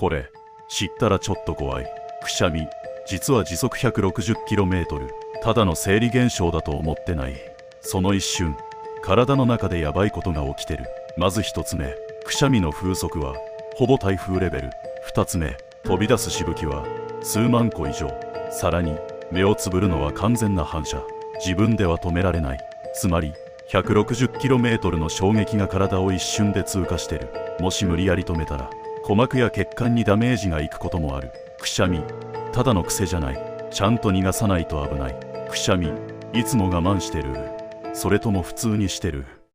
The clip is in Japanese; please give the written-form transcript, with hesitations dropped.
これ知ったらちょっと怖い。くしゃみ、実は時速 160km、 ただの生理現象だと思ってない？その一瞬、体の中でヤバいことが起きてる。まず一つ目、くしゃみの風速はほぼ台風レベル。二つ目、飛び出すしぶきは数万個以上。さらに目をつぶるのは完全な反射。自分では止められない。つまり 160km の衝撃が体を一瞬で通過してる。もし無理やり止めたら鼓膜や血管にダメージがいくこともある。くしゃみ、ただの癖じゃない。ちゃんと逃がさないと危ない。くしゃみ、いつも我慢してる？それとも普通にしてる？